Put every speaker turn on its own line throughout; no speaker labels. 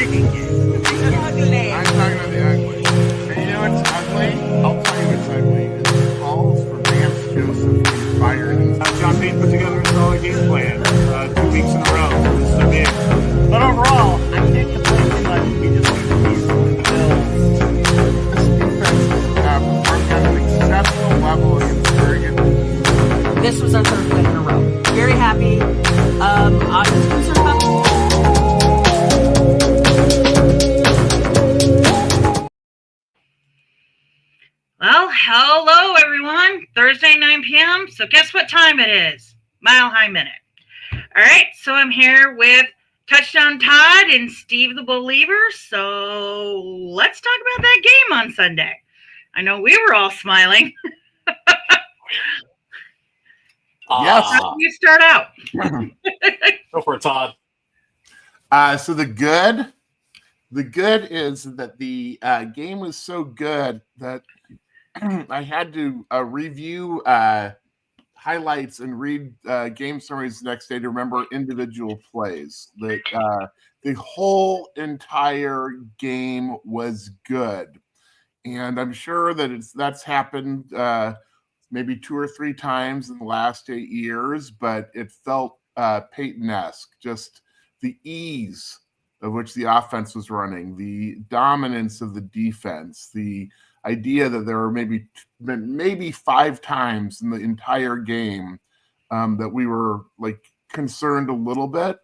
I'm talking about the ugly. And you know what's ugly? I'll tell you what's ugly. It's the calls for Vance Joseph being fired.
John Payne put together a solid game plan 2 weeks in a row. So big. But overall, I can't complain too much. We just need to beat the Bills.
This defense performed at an exceptional level against very good teams.
This was our third win in a row. Very happy. I'm just concerned about
Well, hello everyone. Thursday, 9 p.m. So guess what time it is? Mile High Minute. All right, so I'm here with Touchdown Todd and Steve the Believer. So let's talk about that game on Sunday. I know we were all smiling.
Yes.
How do you start out?
Go for it, Todd.
So the good is that the game was so good that I had to review highlights and read game summaries the next day to remember individual plays. The whole entire game was good, and I'm sure that that's happened maybe 2 or 3 times in the last 8 years, but it felt Peyton-esque. Just the ease of which the offense was running, the dominance of the defense, the idea that there were maybe 5 times in the entire game that we were like concerned a little bit.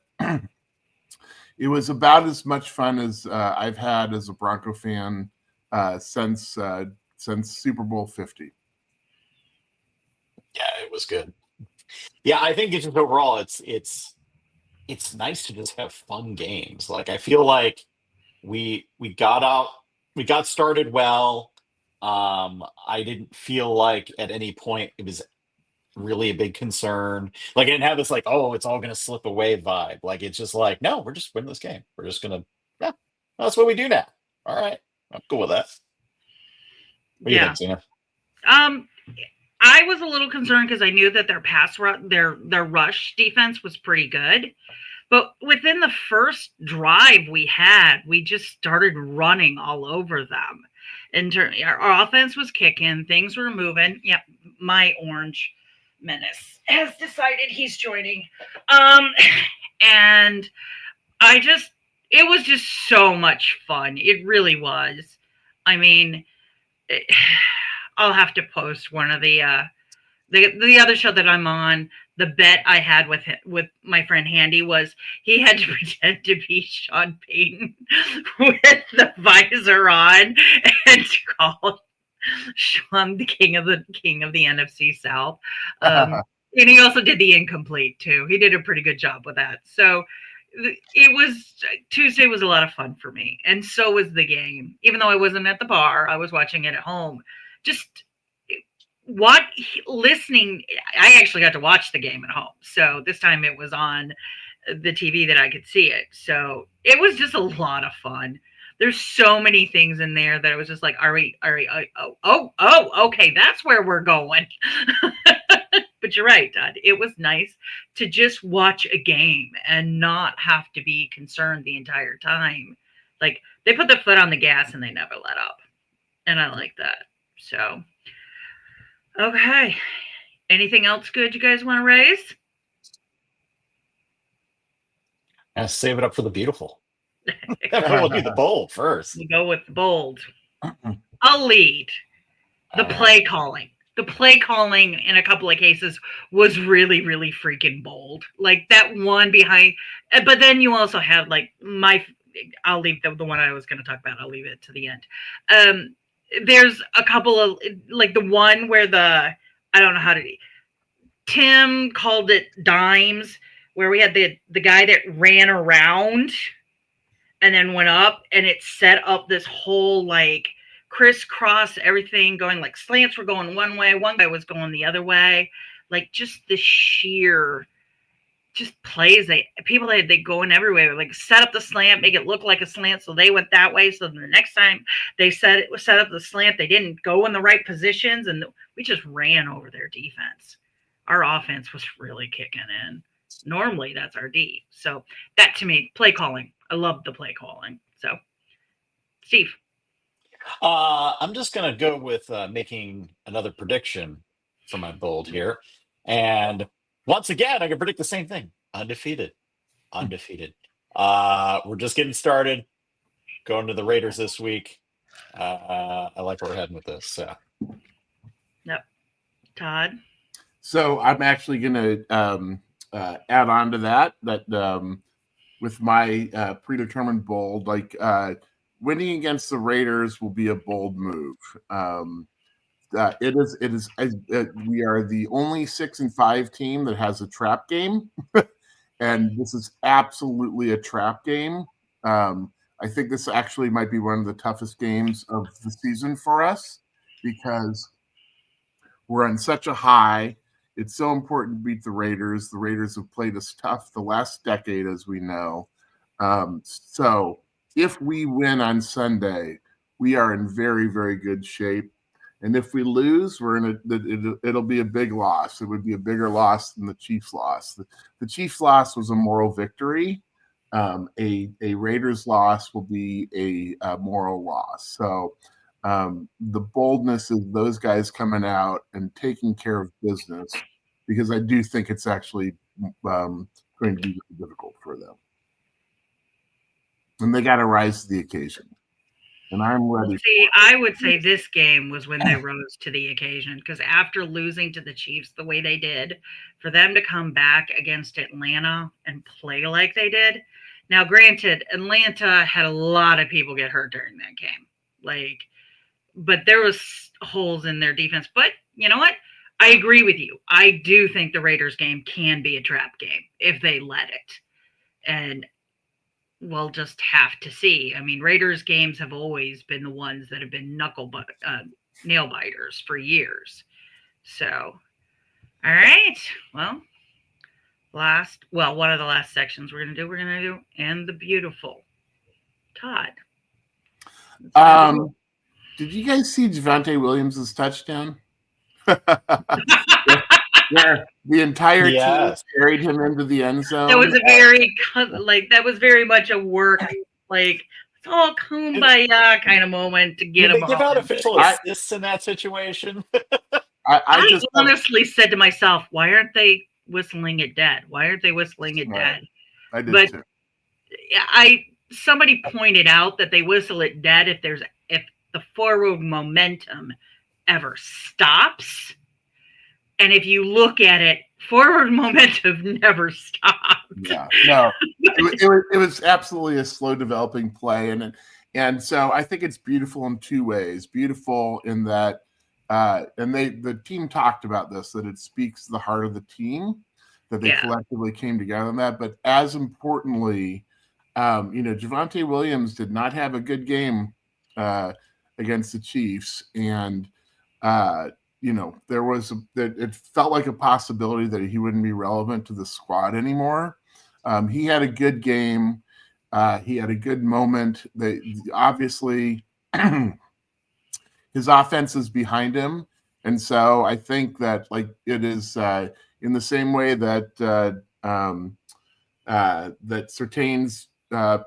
It was about as much fun as I've had as a Bronco fan since Super Bowl 50.
Yeah, it was good. Yeah, I think it's just overall, it's nice to just have fun games. Like I feel like we got started well. I didn't feel like at any point it was really a big concern. Like I didn't have this like, oh, it's all gonna slip away vibe. Like it's just like, no, we're just winning this game. We're just gonna, yeah, that's what we do now. All right, I'm cool with that. What do you think, Zena?
I was a little concerned because I knew that their rush defense was pretty good. But within the first drive we had, we just started running all over them. Our offense was kicking, things were moving. Yep, my orange menace has decided he's joining. And it was just so much fun. It really was. I mean, I'll have to post one of the other show that I'm on. The bet I had with my friend Handy was he had to pretend to be Sean Payton with the visor on and call Sean the king of the NFC South. And he also did the incomplete too. He did a pretty good job with that. So Tuesday was a lot of fun for me, and so was the game. Even though I wasn't at the bar, I was watching it at home. Just listening. I actually got to watch the game at home. So this time it was on the TV that I could see it. So it was just a lot of fun. There's so many things in there that I was just like, okay, that's where we're going. But you're right, Todd. It was nice to just watch a game and not have to be concerned the entire time. Like they put the foot on the gas and they never let up. And I like that. So, okay. Anything else good you guys want to raise?
Save it up for the beautiful. We'll do the bold first.
We go with the bold. I'll lead. The play calling. The play calling in a couple of cases was really, really freaking bold. Like that one behind, but then you also have like I'll leave the one I was going to talk about. I'll leave it to the end. There's a couple of like the one where I don't know how to, Tim called it dimes, where we had the guy that ran around and then went up, and it set up this whole like crisscross everything, going like slants were going one way, one guy was going the other way. Like just the sheer just plays they going everywhere, like set up the slant, make it look like a slant, so they went that way, so the next time they set up the slant, they didn't go in the right positions, and we just ran over their defense. Our offense was really kicking in. Normally that's our D. So that to me, play calling, I love the play calling. So, Steve.
I'm just going to go with making another prediction for my bold here. And once again, I can predict the same thing. Undefeated. Undefeated. We're just getting started. Going to the Raiders this week. I like where we're heading with this. So.
Yep. Todd.
So I'm actually going to add on to that with my predetermined bold, like winning against the Raiders will be a bold move. It is. We are the only 6-5 team that has a trap game, and this is absolutely a trap game. I think this actually might be one of the toughest games of the season for us because we're on such a high. It's so important to beat the Raiders. The Raiders have played us tough the last decade, as we know. So if we win on Sunday, we are in very, very good shape. And if we lose, it'll be a big loss. It would be a bigger loss than the Chiefs' loss. The Chiefs' loss was a moral victory. A Raiders loss will be a moral loss. So the boldness of those guys coming out and taking care of business, because I do think it's actually going to be difficult for them. And they got to rise to the occasion. And I'm ready.
See, I would say this game was when they rose to the occasion, because after losing to the Chiefs the way they did, for them to come back against Atlanta and play like they did. Now, granted, Atlanta had a lot of people get hurt during that game. But there was holes in their defense. But you know what? I agree with you. I do think the Raiders game can be a trap game if they let it. And we'll just have to see. I mean, Raiders games have always been the ones that have been nail biters for years. So, all right. Well, one of the last sections we're going to do, and the beautiful. Todd.
Did you guys see Javonte Williams' touchdown? Yeah, the entire team carried him into the end zone.
That was that was very much a work, it's all kumbaya kind of moment to get him.
Did they give out official assists in that situation?
I just honestly said to myself, why aren't they whistling it dead? Why aren't they whistling it dead?
I did too.
Somebody pointed out that they whistle it dead if the forward momentum ever stops. And if you look at it, forward momentum never stopped.
Yeah, no, it was absolutely a slow developing play, and so I think it's beautiful in two ways. Beautiful in that, and the team talked about this, that it speaks to the heart of the team, that they collectively came together on that. But as importantly, Javonte Williams did not have a good game against the Chiefs, and it felt like a possibility that he wouldn't be relevant to the squad anymore. He had a good game. He had a good moment. Obviously, his offense is behind him. And so I think that it is in the same way that that Surtain's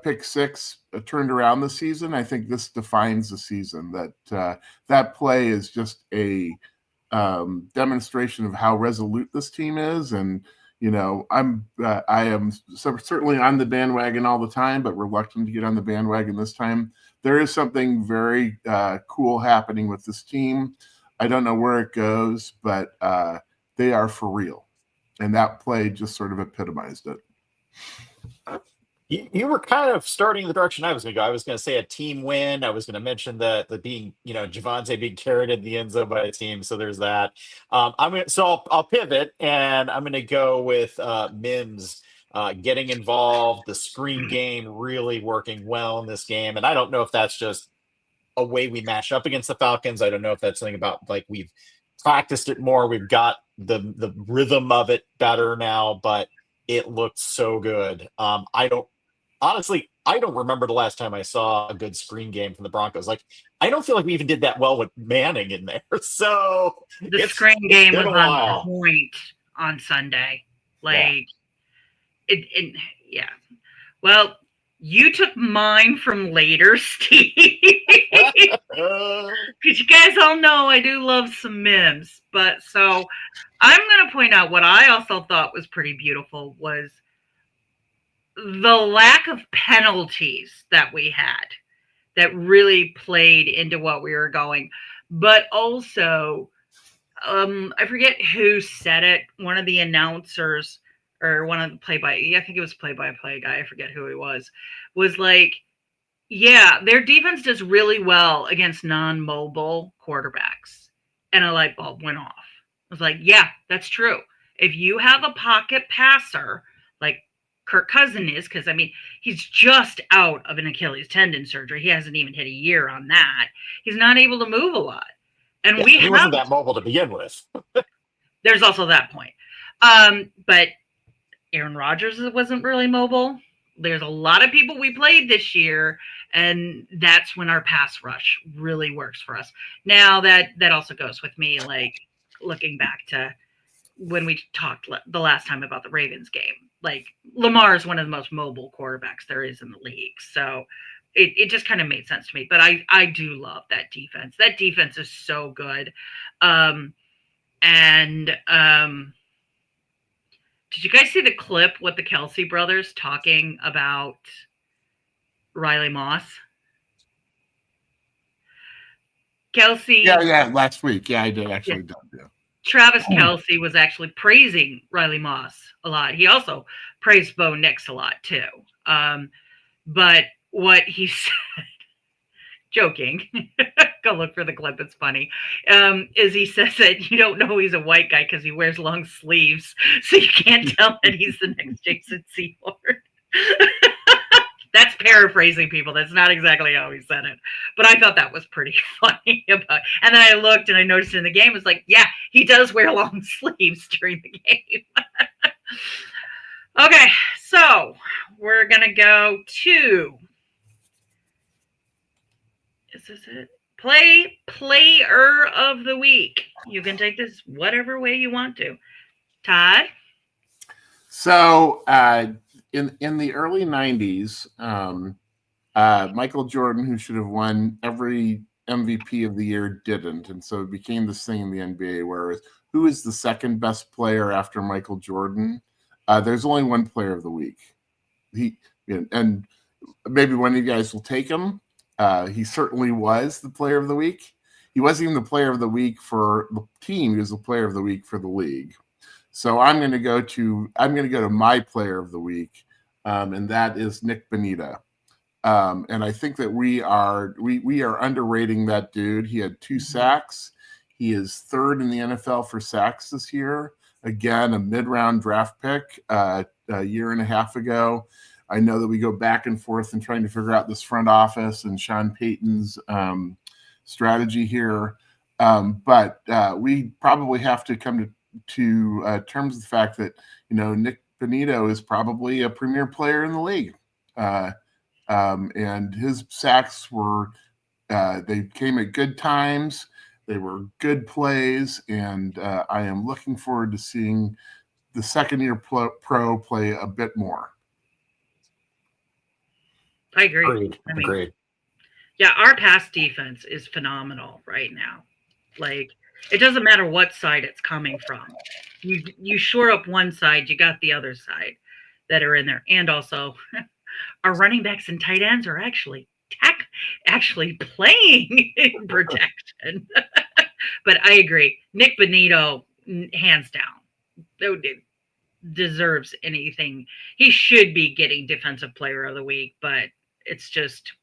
pick six turned around the season. I think this defines the season. That play is just a demonstration of how resolute this team is. And I am certainly on the bandwagon all the time, but reluctant to get on the bandwagon this time. There is something very cool happening with this team. I don't know where it goes, but they are for real. And that play just sort of epitomized it.
You were kind of starting the direction I was going to go. I was going to say a team win. I was going to mention the being, Javonte being carried in the end zone by a team. So there's that. I'll pivot, and I'm going to go with Mims getting involved, the screen game really working well in this game. And I don't know if that's just a way we match up against the Falcons. I don't know if that's something about we've practiced it more. We've got the rhythm of it better now, but it looked so good. I don't remember the last time I saw a good screen game from the Broncos. I don't feel like we even did that well with Manning in there. So
the screen game was on point on Sunday. Well, You took mine from later, Steve. Because you guys all know I do love some memes. But so I'm going to point out what I also thought was pretty beautiful was the lack of penalties that we had that really played into what we were going. But also, I forget who said it. One of the announcers or one of the I think it was play-by-play guy. I forget who he was like, yeah, their defense does really well against non-mobile quarterbacks. And a light bulb went off. I was like, yeah, that's true. If you have a pocket passer like Kirk Cousin is, because I mean, he's just out of an Achilles tendon surgery. He hasn't even hit a year on that. He's not able to move a lot. And
he wasn't that mobile to begin with.
There's also that point. But Aaron Rodgers wasn't really mobile. There's a lot of people we played this year, and that's when our pass rush really works for us. Now that also goes with me, like looking back to when we talked the last time about the Ravens game. Like Lamar is one of the most mobile quarterbacks there is in the league. So it just kind of made sense to me. But I do love that defense. That defense is so good. Did you guys see the clip with the Kelsey brothers talking about Riley Moss? Kelsey.
Yeah, last week. Yeah, I did actually. Yeah.
Travis Kelsey was actually praising Riley Moss a lot. He also praised Bo Nix a lot too. But what he said, joking, go look for the clip, it's funny, is he says that you don't know he's a white guy because he wears long sleeves, so you can't tell that he's the next Jason Seymour. That's paraphrasing, people. That's not exactly how he said it. But I thought that was pretty funny. And then I looked and I noticed in the game, it's like, yeah, he does wear long sleeves during the game. Okay, so we're going to go to, is this it? Player of the week. You can take this whatever way you want to. Todd?
So, in the early 90s, Michael Jordan, who should have won every MVP of the year, didn't. And so it became this thing in the NBA where who is the second best player after Michael Jordan? There's only one player of the week. And maybe one of you guys will take him. He certainly was the player of the week. He wasn't even the player of the week for the team. He was the player of the week for the league. So I'm going to go to my player of the week, and that is Nick Bonita. And I think that we are underrating that dude. He had 2 sacks. He is third in the NFL for sacks this year. Again, a mid-round draft pick a year and a half ago. I know that we go back and forth in trying to figure out this front office and Sean Payton's strategy here. But we probably have to come to terms with the fact that, Nick Bonito is probably a premier player in the league. And his sacks they came at good times. They were good plays. And I am looking forward to seeing the second-year pro play a bit more.
I agree.
Agreed.
Yeah, our pass defense is phenomenal right now. Like, it doesn't matter what side it's coming from. You shore up one side, you got the other side that are in there. And also, our running backs and tight ends are actually playing in protection. But I agree. Nick Bonito, hands down, deserves anything. He should be getting Defensive Player of the Week, but it's just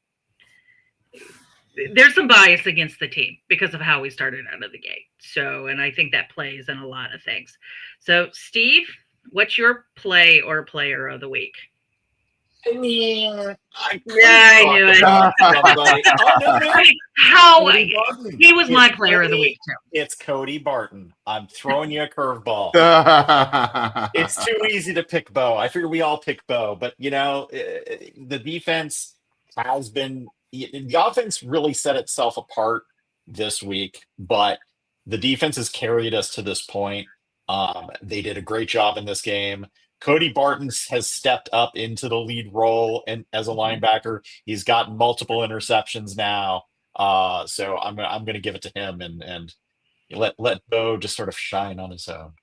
there's some bias against the team because of how we started out of the gate. So, and I think that plays in a lot of things. So, Steve, what's your play or player of the week?
I knew
it. He was my player of the week too.
It's Cody Barton. I'm throwing you a curveball. It's too easy to pick Bo. I figure we all pick Bo, but the defense has been. The offense really set itself apart this week, but the defense has carried us to this point. They did a great job in this game. Cody Barton has stepped up into the lead role and as a linebacker. He's gotten multiple interceptions now. So I'm gonna give it to him and let Bo just sort of shine on his own.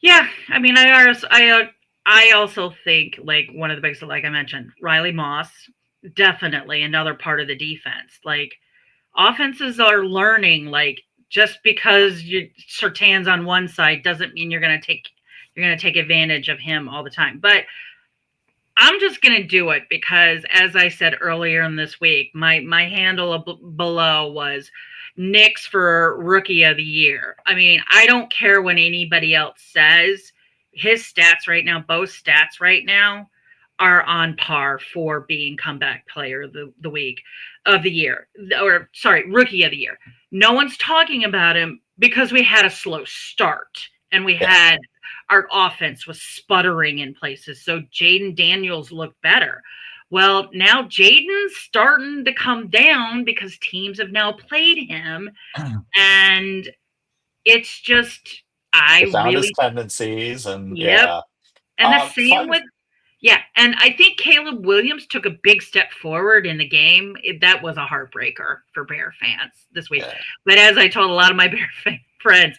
Yeah, I mean, I also think like one of the biggest, like I mentioned, Riley Moss, definitely another part of the defense. Like offenses are learning, like just because Surtain's on one side doesn't mean you're gonna take advantage of him all the time. But I'm just gonna do it because, as I said earlier in this week, my handle below was Knicks for Rookie of the Year. I mean, I don't care what anybody else says. His stats right now, both stats right now, are on par for being comeback player of the week of the year, or sorry, Rookie of the Year. No one's talking about him because we had a slow start and we had our offense was sputtering in places. So Jaden Daniels looked better. Well, now Jaden's starting to come down because teams have now played him. And it's just,
He found his tendencies and yeah.
And the same with, and I think Caleb Williams took a big step forward in the game. That was a heartbreaker for Bear fans this week.
Yeah.
But as I told a lot of my Bear friends,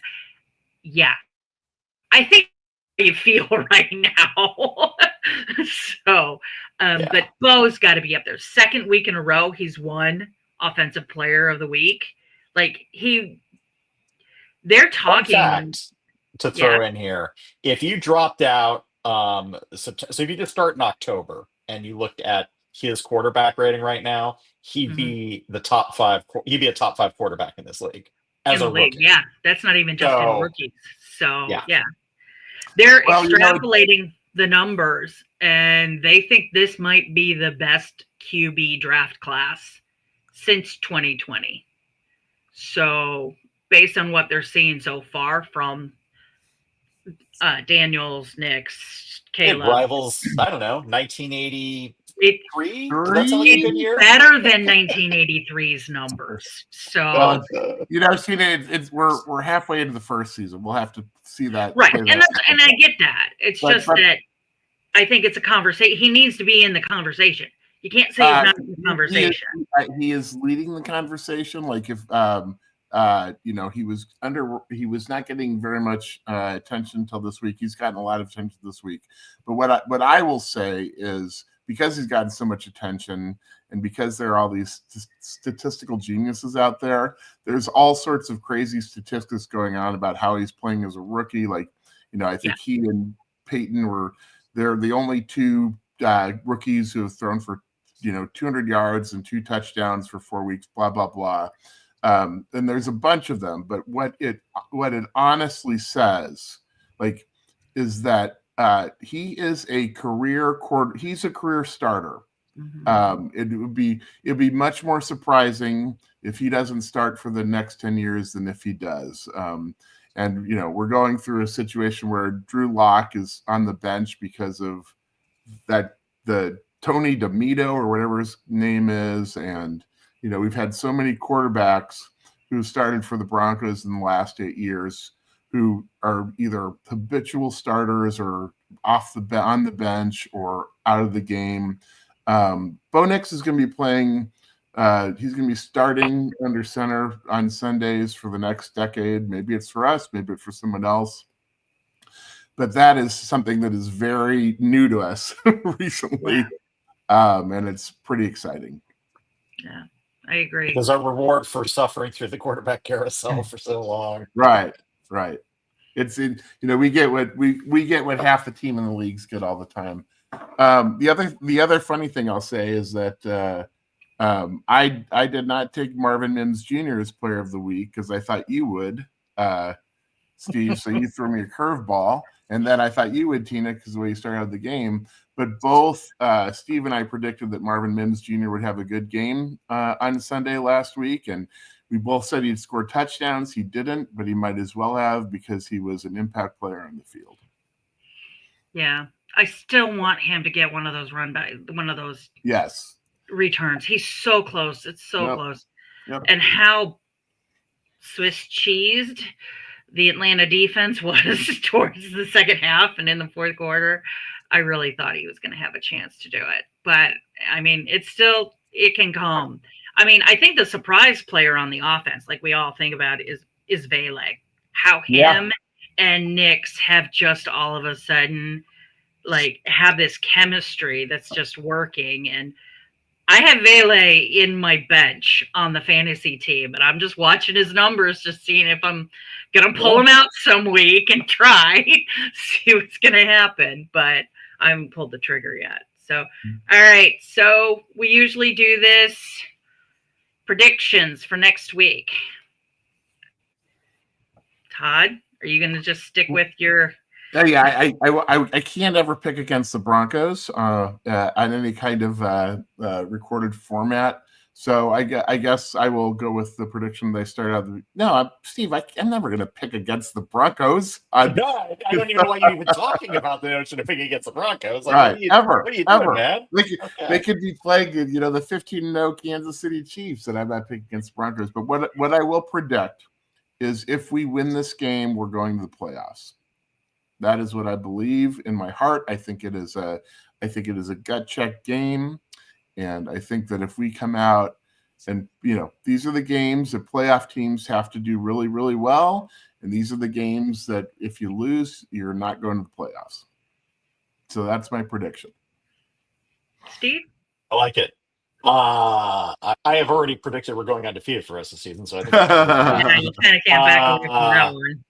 I think you feel right now. So, but Bo's got to be up there. Second week in a row, he's won Offensive Player of the Week. Like they're talking.
Fun fact to throw in here: if you dropped out, so if you just start in October and you looked at his quarterback rating right now, he'd be the top 5. He'd be a top 5 quarterback in this league as a rookie.
Yeah, that's not even just in rookies. So they're extrapolating the numbers, and they think this might be the best QB draft class since 2020. So based on what they're seeing so far from Daniels, Knicks, Caleb.
It rivals, I don't know, 1983?
That's a good year. Better than 1983's numbers. So
I've seen it. We're halfway into the first season. We'll have to see that.
Right, and I get that. It's just that I think it's a conversation. He needs to be in the conversation. You can't say he's not in the conversation.
He is leading the conversation. Like if he was not getting very much attention until this week. He's gotten a lot of attention this week. But what I will say is, because he's gotten so much attention and because there are all these statistical geniuses out there, there's all sorts of crazy statistics going on about how he's playing as a rookie. Like, I think he and Peyton they're the only 2 rookies who have thrown for, 200 yards and 2 touchdowns for 4 weeks, blah, blah, blah. And there's a bunch of them. But what it honestly says, like, is that he is a career he's a career starter. It'd be much more surprising if he doesn't start for the next 10 years than if he does. And we're going through a situation where Drew Lock is on the bench because of the Tony DeMito or whatever his name is, and we've had so many quarterbacks who started for the Broncos in the last 8 years who are either habitual starters or on the bench or out of the game. Bo Nix is going to be playing. He's going to be starting under center on Sundays for the next decade. Maybe it's for us, maybe it's for someone else. But that is something that is very new to us recently, and it's pretty exciing.
Yeah, I agree.
Because our reward for suffering through the quarterback carousel for so long.
Right. It's we get what half the team in the leagues get all the time. The other funny thing I'll say is that I did not take Marvin Mims Jr. as Player of the Week because I thought you would, Steve. So you threw me a curveball, and then I thought you would, Tina, because the way you started out the game. But both Steve and I predicted that Marvin Mims Jr. would have a good game on Sunday last week, and we both said he'd score touchdowns. He didn't, but he might as well have because he was an impact player on the field.
Yeah, I still want him to get one of those returns. He's so close. It's so close. Yep. And how Swiss cheesed the Atlanta defense was towards the second half and in the fourth quarter, I really thought he was going to have a chance to do it. But I mean, it can come. I mean, I think the surprise player on the offense, like we all think about, is Vele. How him and Nix have just all of a sudden like have this chemistry that's just working. And I have Vele in my bench on the fantasy team, and I'm just watching his numbers, just seeing if I'm gonna pull him out some week and try see what's gonna happen. But I haven't pulled the trigger yet. So, all right. So we usually do this predictions for next week. Todd, are you gonna just stick with your?
Yeah, I can't ever pick against the Broncos on any kind of recorded format. So I guess I will go with the prediction they started out. No, Steve, I'm never going to pick against the Broncos.
No, I don't even know why you're even talking about the notion of picking against the Broncos. Like,
Right,
what are you doing, man?
They could be playing, the 15-0 Kansas City Chiefs, and I'm not picking against Broncos. But what I will predict is if we win this game, we're going to the playoffs. That is what I believe in my heart. I think it is a gut check game, and I think that if we come out and these are the games that playoff teams have to do really, really well, and these are the games that if you lose, you're not going to the playoffs. So that's my prediction.
Steve,
I like it. I have already predicted we're going undefeated for the rest of the season, so I think
yeah, you kind of can't back away from that one.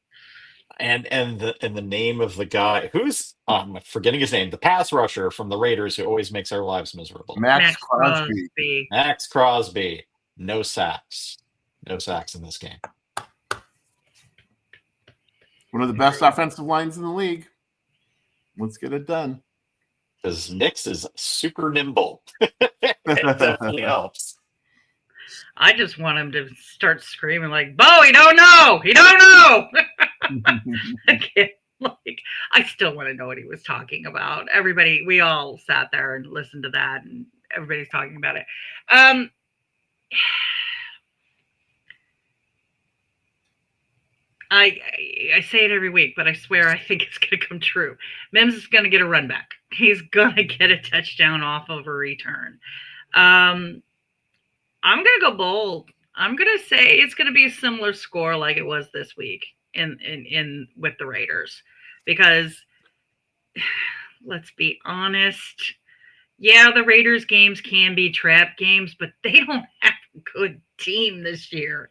And the name of the guy who's I'm forgetting his name, the pass rusher from the Raiders who always makes our lives miserable.
Max Crosby.
Max Crosby. No sacks. No sacks in this game.
One of the best offensive lines in the league. Let's get it done.
Because Nix is super nimble. It definitely helps.
I just want him to start screaming like, "Bo, he don't know! He don't know!" I still want to know what he was talking about. Everybody, we all sat there and listened to that, and everybody's talking about it. I say it every week, but I swear I think it's going to come true. Mims is going to get a run back. He's going to get a touchdown off of a return. I'm going to go bold. I'm going to say it's going to be a similar score like it was this week in with the Raiders, because let's be honest. Yeah, the Raiders games can be trap games, but they don't have a good team this year.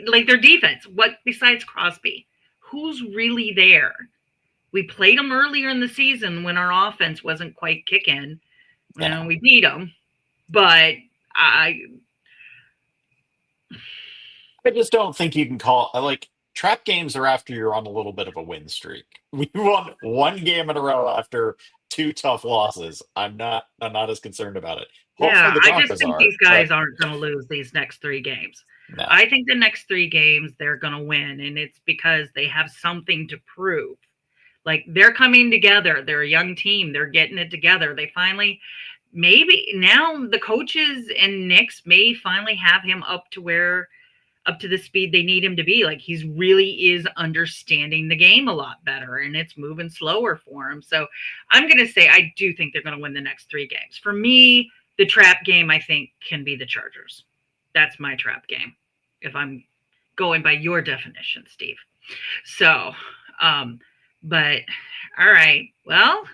Like their defense, what besides Crosby? Who's really there? We played them earlier in the season when our offense wasn't quite kicking.
Yeah.
We beat them, but I
just don't think you can call trap games are after you're on a little bit of a win streak. We won one game in a row after two tough losses. I'm not as concerned about it. Hopefully
I just think these guys aren't going to lose these next three games.
No.
I think the next three games they're going to win, and it's because they have something to prove. Like they're coming together. They're a young team. They're getting it together. They finally, maybe now the coaches and Nix may finally have him up to the speed they need him to be. Like he's really is understanding the game a lot better, and it's moving slower for him. So I'm going to say I do think they're going to win the next three games. For me, the trap game I think can be the Chargers. That's my trap game, if I'm going by your definition, Steve. So, but all right. Well,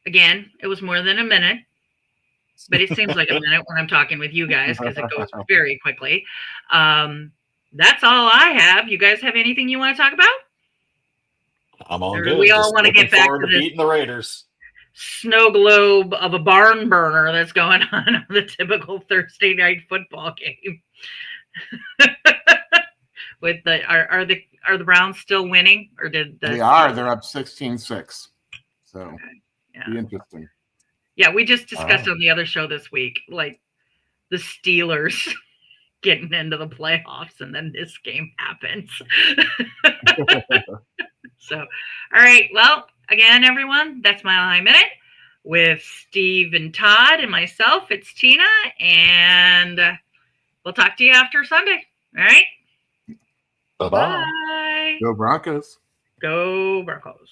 again, it was more than a minute, but it seems like a minute when I'm talking with you guys because it goes very quickly. That's all I have. You guys have anything you want to talk about?
I'm all
Or
good.
we all want to get back to this
beating the Raiders.
Snow globe of a barn burner that's going on the typical Thursday night football game. With are the Browns still winning, or did
they are? They're up 16-6. So
okay. Yeah.
Be interesting.
Yeah, we just discussed on the other show this week, like the Steelers getting into the playoffs, and then this game happens. So, all right. Well, again, everyone, that's my minute with Steve and Todd and myself. It's Tina, and we'll talk to you after Sunday. All right.
Bye-bye.
Bye.
Go Broncos.
Go Broncos.